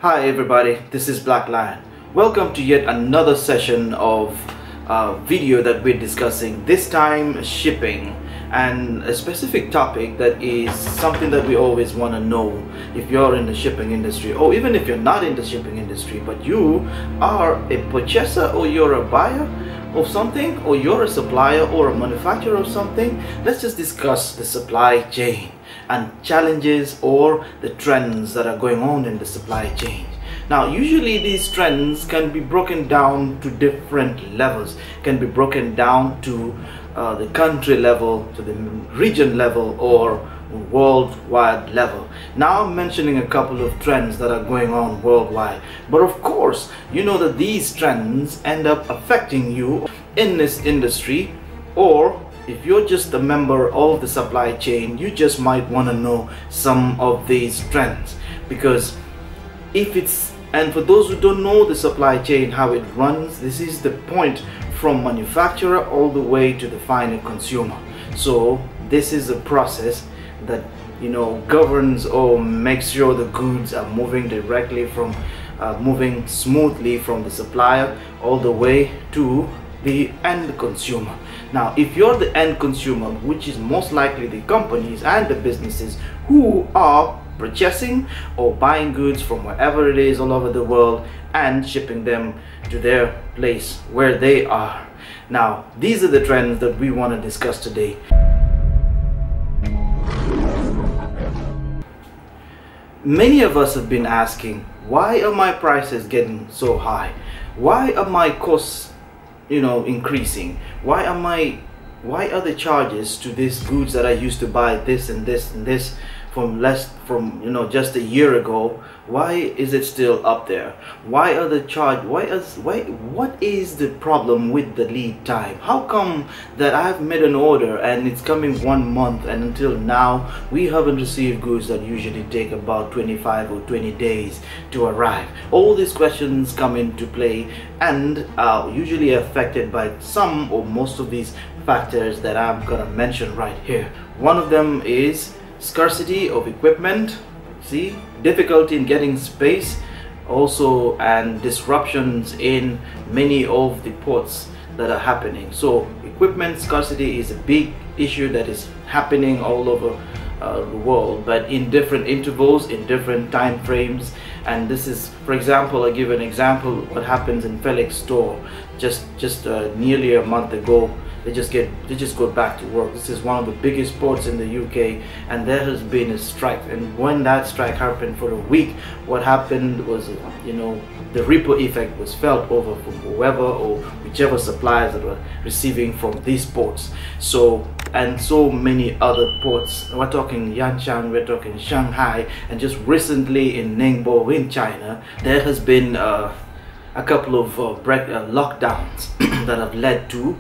Hi everybody, this is Black Lion. Welcome to yet another session of video that we're discussing, this time shipping, and a specific topic that is something that we always want to know if you're in the shipping industry, or even if you're not in the shipping industry but you are a purchaser or you're a buyer of something, or you're a supplier or a manufacturer of something. Let's just discuss the supply chain and challenges or the trends that are going on in the supply chain. Now, usually these trends can be broken down to different levels, can be broken down to the country level, to the region level, or worldwide level. Now I'm mentioning a couple of trends that are going on worldwide, but of course you know that these trends end up affecting you in this industry, or if you're just a member of the supply chain, you just might want to know some of these trends. Because and for those who don't know the supply chain, how it runs, this is the point from manufacturer all the way to the final consumer. So this is a process that, you know, governs or makes sure the goods are moving directly from moving smoothly from the supplier all the way to the end consumer. Now, if you're the end consumer, which is most likely the companies and the businesses who are purchasing or buying goods from wherever it is all over the world and shipping them to their place where they are. Now, these are the trends that we want to discuss today. Many of us have been asking, why are my prices getting so high? Why are my costs, increasing? Why are the charges to these goods that I used to buy this and this and this from just a year ago? Why is it still up there? What is the problem with the lead time? How come that I've made an order and it's coming 1 month and until now we haven't received goods that usually take about 25 or 20 days to arrive? All these questions come into play and are usually affected by some or most of these factors that I'm gonna mention right here. One of them is scarcity of equipment, difficulty in getting space, also, and disruptions in many of the ports that are happening. So equipment scarcity is a big issue that is happening all over the world, but in different intervals, in different time frames. And this is, for example, I give an example what happens in Felix store just nearly a month ago. They just go back to work. This is one of the biggest ports in the UK, and there has been a strike. And when that strike happened for a week, what happened was, the ripple effect was felt over from whoever or whichever suppliers that were receiving from these ports. So many other ports. We're talking Yanchang, we're talking Shanghai, and just recently in Ningbo in China, there has been a couple of lockdowns that have led to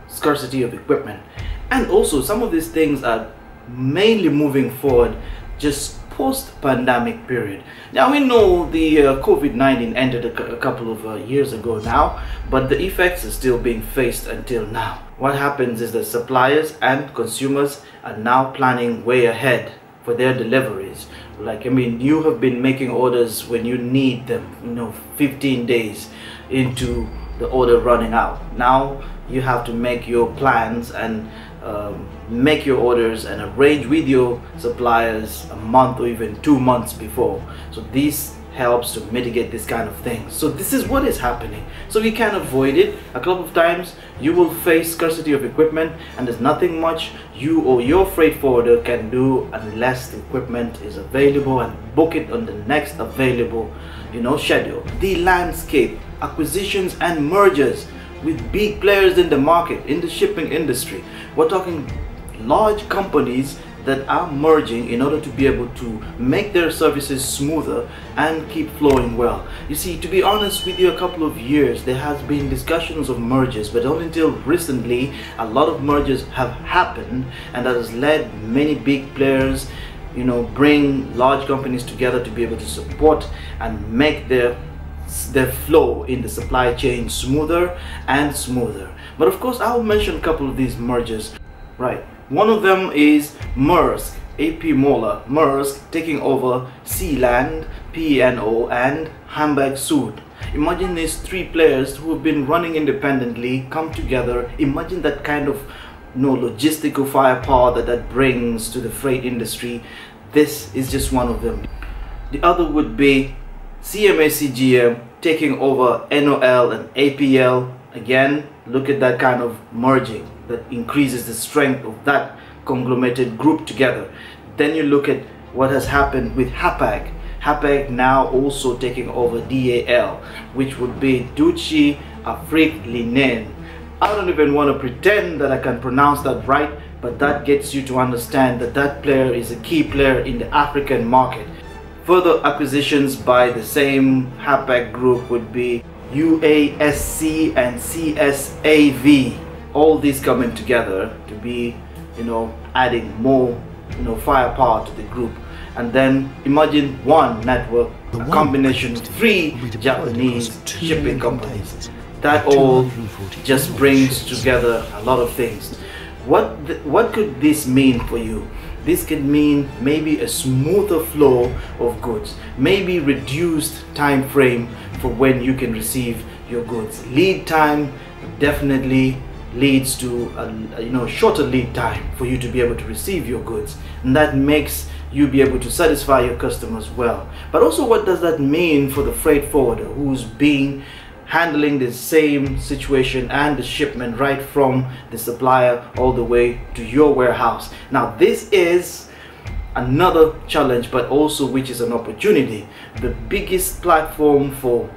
scarcity of equipment. And also some of these things are mainly moving forward just post-pandemic period. Now, we know the COVID-19 ended a couple of years ago now, but the effects are still being faced until now. What happens is that suppliers and consumers are now planning way ahead for their deliveries. You have been making orders when you need them, 15 days into the order running out. Now you have to make your plans and make your orders and arrange with your suppliers a month or even 2 months before. So this helps to mitigate this kind of thing. So this is what is happening. So you can avoid it. A couple of times you will face scarcity of equipment, and there's nothing much you or your freight forwarder can do unless the equipment is available and book it on the next available schedule. The landscape, acquisitions and mergers with big players in the market, in the shipping industry. We're talking large companies that are merging in order to be able to make their services smoother and keep flowing well. You see, to be honest with you, a couple of years there has been discussions of mergers, but only until recently a lot of mergers have happened, and that has led many big players bring large companies together to be able to support and make their flow in the supply chain smoother and smoother. But of course, I'll mention a couple of these mergers. Right, one of them is Maersk. AP Moller, Maersk taking over Sealand, P&O, and Hamburg Süd. Imagine these three players who have been running independently come together. Imagine that kind of logistical firepower that brings to the freight industry. This is just one of them. The other would be CMA CGM taking over NOL and APL. Again, look at that kind of merging that increases the strength of that conglomerated group together. Then you look at what has happened with Hapag. Hapag now also taking over DAL, which would be Deutsche Afrique Linien. I don't even want to pretend that I can pronounce that right, but that gets you to understand that that player is a key player in the African market. Further acquisitions by the same Hapag group would be UASC and CSAV. All these coming together to be, adding more, firepower to the group. And then imagine one network, a combination of three Japanese shipping companies. That all just brings together a lot of things. What could this mean for you? This could mean maybe a smoother flow of goods, maybe reduced time frame for when you can receive your goods. Lead time definitely leads to a shorter lead time for you to be able to receive your goods, and that makes you be able to satisfy your customers well. But also, what does that mean for the freight forwarder who's handling the same situation and the shipment right from the supplier all the way to your warehouse? Now this is another challenge, but also which is an opportunity. The biggest platform for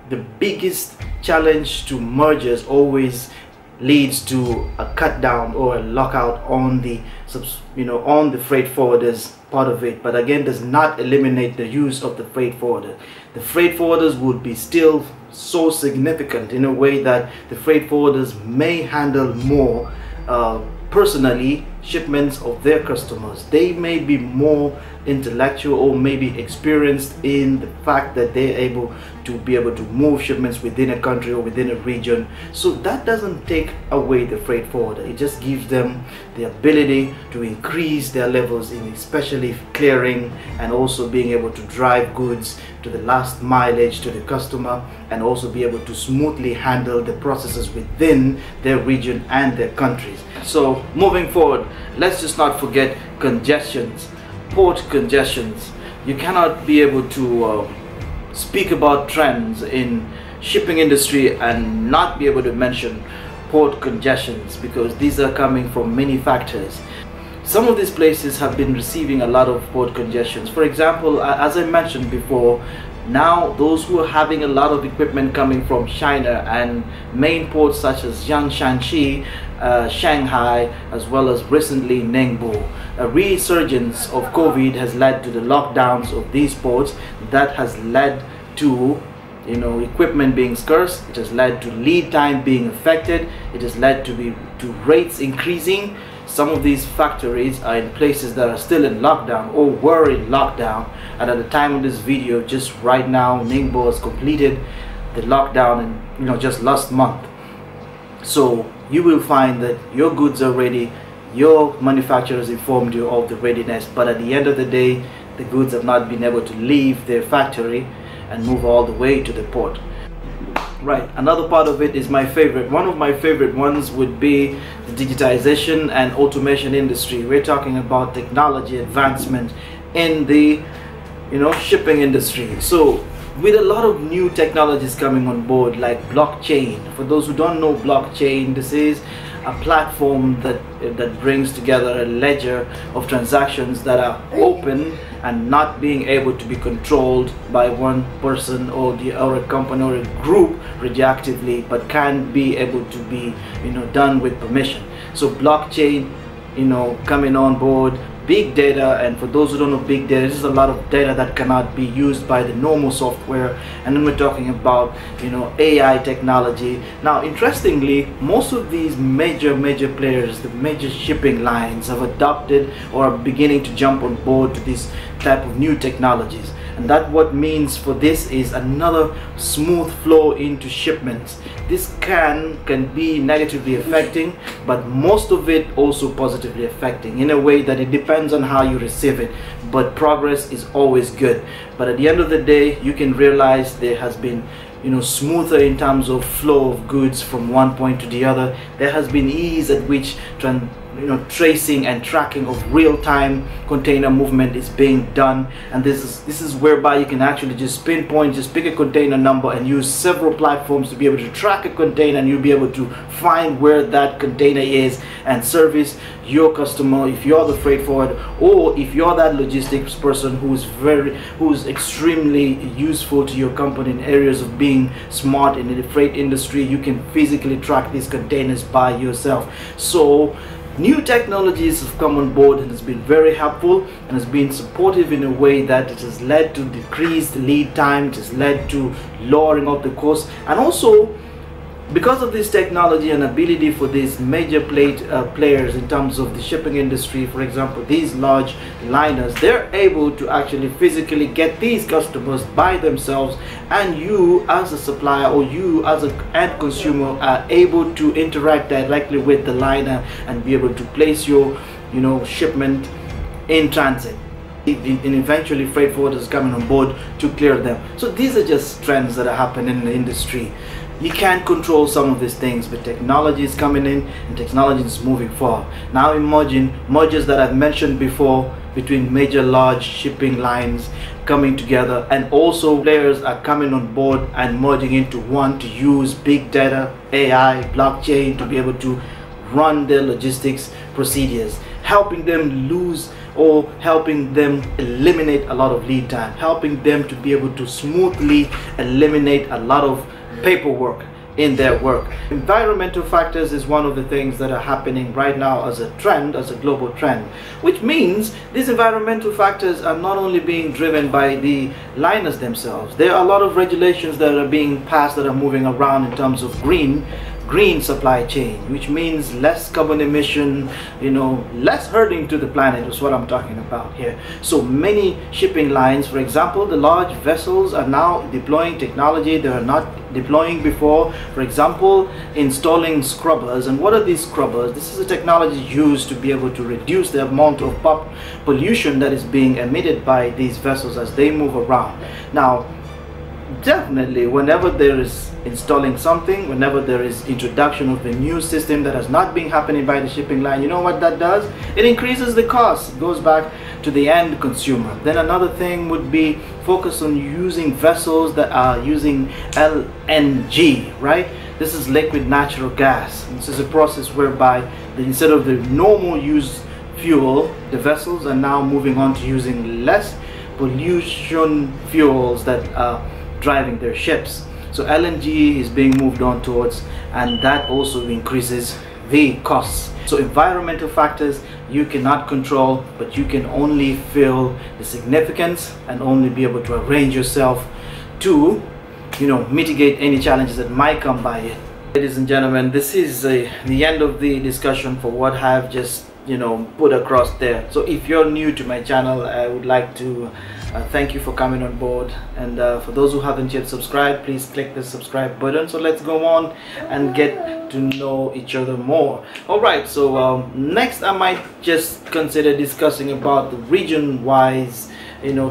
the biggest challenge to mergers always leads to a cut down or a lockout on the on the freight forwarders part of it, but again does not eliminate the use of the freight forwarder. The freight forwarders would be still so significant in a way that the freight forwarders may handle more personally shipments of their customers. They may be more intellectual or maybe experienced in the fact that they're able to move shipments within a country or within a region. So that doesn't take away the freight forwarder. It just gives them the ability to increase their levels in especially clearing and also being able to drive goods to the last mileage to the customer, and also be able to smoothly handle the processes within their region and their countries. So moving forward, let's just not forget congestions, port congestions. You cannot be able to speak about trends in shipping industry and not be able to mention port congestions, because these are coming from many factors. Some of these places have been receiving a lot of port congestions. For example, as I mentioned before, now those who are having a lot of equipment coming from China and main ports such as Jiangxi, Shanghai, as well as recently Ningbo. A resurgence of COVID has led to the lockdowns of these ports. That has led to equipment being scarce. It has led to lead time being affected. It has led to rates increasing. Some of these factories are in places that are still in lockdown or were in lockdown, and at the time of this video, just right now, Ningbo has completed the lockdown in just last month. So you will find that your goods are ready, your manufacturers informed you of the readiness, but at the end of the day, the goods have not been able to leave their factory and move all the way to the port. Right, another part of it is my favorite. One of my favorite ones would be the digitization and automation industry. We're talking about technology advancement in the shipping industry. So with a lot of new technologies coming on board, like blockchain. For those who don't know blockchain, this is a platform that brings together a ledger of transactions that are open and not being able to be controlled by one person or a company or a group reactively, but can be able to be done with permission. So blockchain coming on board, big data, and for those who don't know big data, this is a lot of data that cannot be used by the normal software. And then we're talking about AI technology. Now interestingly, most of these major players, the major shipping lines, have adopted or are beginning to jump on board to these type of new technologies. and that what means for this is another smooth flow into shipments. This can be negatively affecting, but most of it also positively affecting, in a way that it depends on how you receive it. But progress is always good. But at the end of the day, you can realize there has been, smoother in terms of flow of goods from one point to the other. There has been ease at which tracing and tracking of real-time container movement is being done, and this is whereby you can actually just pinpoint, just pick a container number and use several platforms to be able to track a container, and you'll be able to find where that container is and service your customer if you're the freight forward, or if you're that logistics person who's extremely useful to your company in areas of being smart in the freight industry. You can physically track these containers by yourself. So new technologies have come on board and has been very helpful and has been supportive in a way that it has led to decreased lead time, it has led to lowering of the cost, and also because of this technology and ability for these major players in terms of the shipping industry, for example, these large liners, they're able to actually physically get these customers by themselves, and you as a supplier or you as an end consumer are able to interact directly with the liner and be able to place your shipment in transit. And eventually freight forwarders coming on board to clear them. So these are just trends that are happening in the industry. You can't control some of these things, but technology is coming in and technology is moving forward. Now imagine mergers that I've mentioned before between major large shipping lines coming together, and also players are coming on board and merging into one to use big data, AI, blockchain to be able to run their logistics procedures, helping them helping them eliminate a lot of lead time, helping them to be able to smoothly eliminate a lot of paperwork in their work. Environmental factors is one of the things that are happening right now as a trend, as a global trend, which means these environmental factors are not only being driven by the liners themselves. There are a lot of regulations that are being passed that are moving around in terms of green supply chain, which means less carbon emission, less hurting to the planet is what I'm talking about here. So many shipping lines, for example, the large vessels are now deploying technology they are not deploying before. For example, installing scrubbers. And what are these scrubbers? This is a technology used to be able to reduce the amount of pollution that is being emitted by these vessels as they move around. Now, definitely whenever there is installing something, whenever there is introduction of a new system that has not been happening by the shipping line, you know what that does? It increases the cost. It goes back to the end consumer. Then another thing would be focus on using vessels that are using LNG, right? This is liquid natural gas. This is a process whereby instead of the normal used fuel, the vessels are now moving on to using less pollution fuels that are driving their ships. So LNG is being moved on towards, and that also increases the costs. So environmental factors you cannot control, but you can only feel the significance and only be able to arrange yourself to mitigate any challenges that might come by it. Ladies and gentlemen, this is the end of the discussion for what I've just put across there. So if you're new to my channel, I would like to thank you for coming on board, and for those who haven't yet subscribed, please click the subscribe button. So let's go on and get to know each other more. Alright, so next I might just consider discussing about the region-wise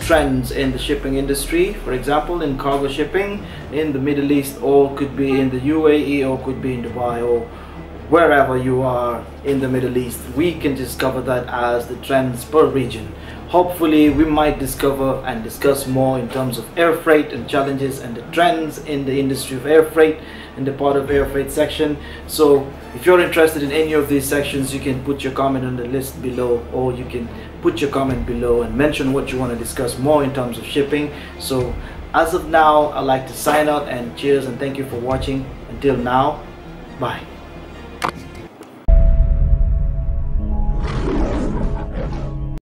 trends in the shipping industry. For example, in cargo shipping in the Middle East, or could be in the UAE, or could be in Dubai, or wherever you are in the Middle East. We can discover that as the trends per region. Hopefully we might discover and discuss more in terms of air freight and challenges and the trends in the industry of air freight in the part of air freight section. So if you're interested in any of these sections, you can put your comment on the list below, or you can put your comment below and mention what you want to discuss more in terms of shipping. So as of now, I'd like to sign out, and cheers and thank you for watching. Until now, bye.